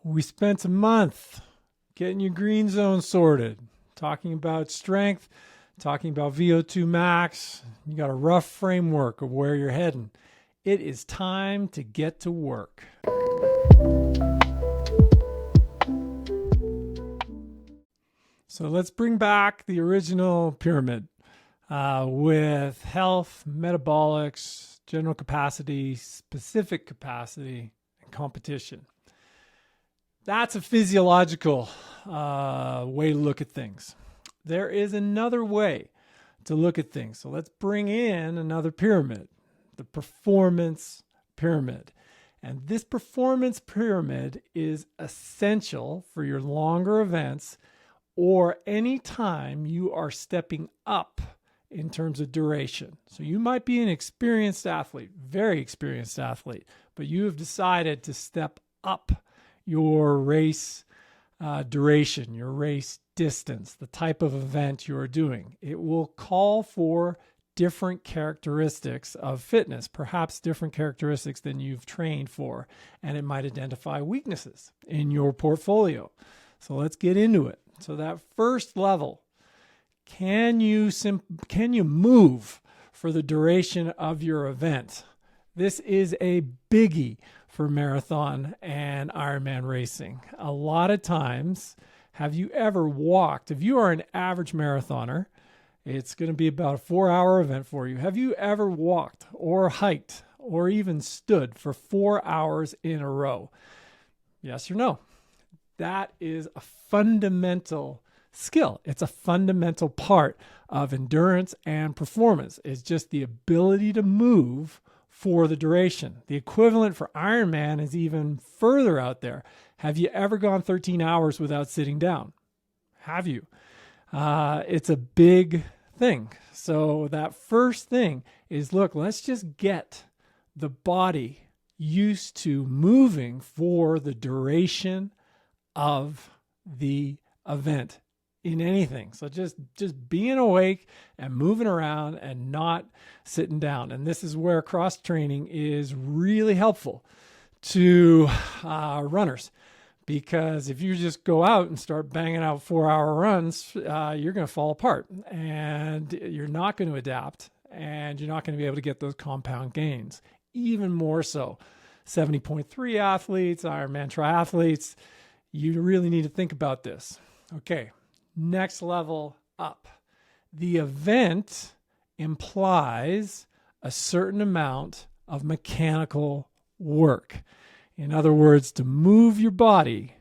We spent a month getting your green zone sorted, talking about strength, talking about VO2 max. You got a rough framework of where you're heading. It is time to get to work. So let's bring back the original pyramid with health, metabolics, general capacity, specific capacity, and competition. That's a physiological way to look at things. There is another way to look at things. So let's bring in another pyramid, the performance pyramid. And this performance pyramid is essential for your longer events or any time you are stepping up in terms of duration. So you might be an experienced athlete, very experienced athlete, but you have decided to step up your race duration, your race distance, the type of event you're doing. It will call for different characteristics of fitness, perhaps different characteristics than you've trained for, and it might identify weaknesses in your portfolio. So let's get into it. So that first level, can you move for the duration of your event? This is a biggie for marathon and Ironman racing. A lot of times, have you ever walked? If you are an average marathoner, it's going to be about a 4-hour event for you. Have you ever walked or hiked or even stood for 4 hours in a row? Yes or no? That is a fundamental skill. It's a fundamental part of endurance and performance. It's just the ability to move for the duration. The equivalent for Ironman is even further out there. Have you ever gone 13 hours without sitting down? Have you? It's a big thing. So that first thing is, look, let's just get the body used to moving for the duration of the event in anything. So just being awake and moving around and not sitting down. And this is where cross training is really helpful to runners, because if you just go out and start banging out 4-hour runs, you're going to fall apart and you're not going to adapt and you're not going to be able to get those compound gains. Even more so, 70.3 athletes, Ironman triathletes, you really need to think about this. Okay. Next level up. The event implies a certain amount of mechanical work. In other words, to move your body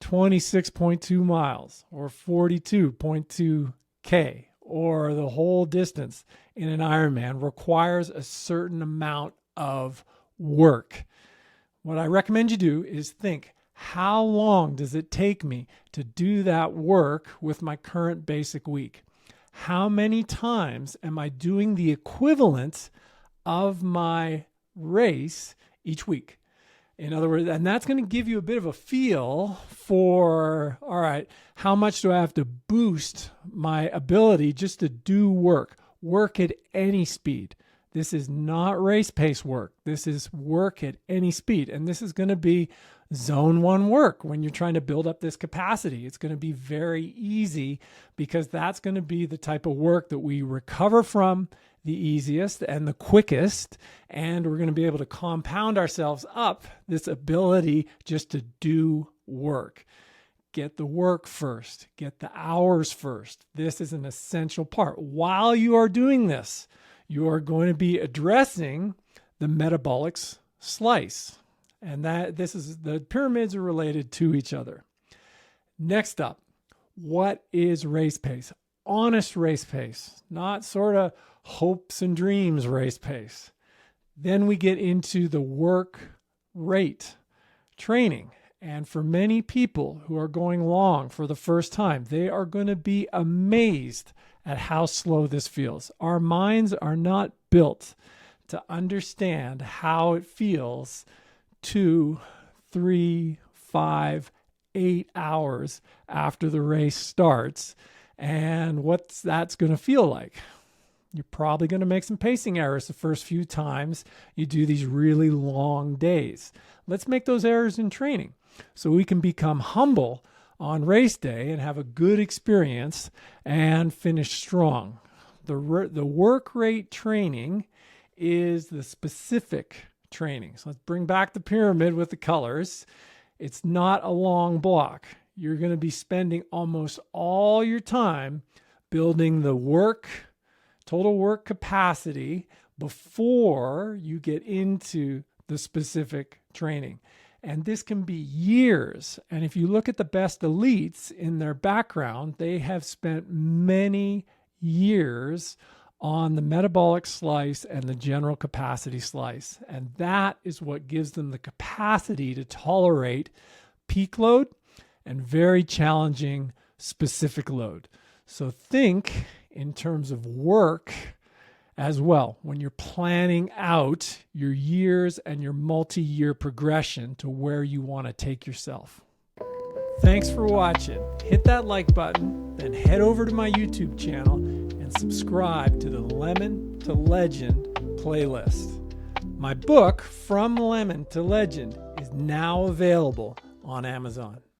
26.2 miles or 42.2 K or the whole distance in an Ironman requires a certain amount of work. What I recommend you do is think, how long does it take me to do that work with my current basic week? How many times am I doing the equivalent of my race each week? In other words, and that's going to give you a bit of a feel for, all right, how much do I have to boost my ability just to do work at any speed? This is not race pace work. This is work at any speed. And this is going to be zone 1 work when you're trying to build up this capacity. It's going to be very easy because that's going to be the type of work that we recover from the easiest and the quickest. And we're going to be able to compound ourselves up this ability just to do work. Get the work first. Get the hours first. This is an essential part. While you are doing this, you are going to be addressing the metabolics slice. And the pyramids are related to each other. Next up, what is race pace? Honest race pace, not sort of hopes and dreams race pace. Then we get into the work rate training. And for many people who are going long for the first time, they are going to be amazed at how slow this feels. Our minds are not built to understand how it feels 2, 3, 5, 8 hours after the race starts and what that's going to feel like. You're probably going to make some pacing errors the first few times you do these really long days. Let's make those errors in training so we can become humble on race day and have a good experience and finish strong. The work rate training is the specific training. So let's bring back the pyramid with the colors. It's not a long block. You're going to be spending almost all your time building the total work capacity before you get into the specific training. And this can be years. And if you look at the best elites in their background, they have spent many years on the metabolic slice and the general capacity slice. And that is what gives them the capacity to tolerate peak load and very challenging specific load. So think in terms of work as well when you're planning out your years and your multi-year progression to where you want to take yourself. Thanks for watching. Hit that like button, then head over to my YouTube channel and subscribe to the Lemon to Legend playlist. My book, From Lemon to Legend, is now available on Amazon.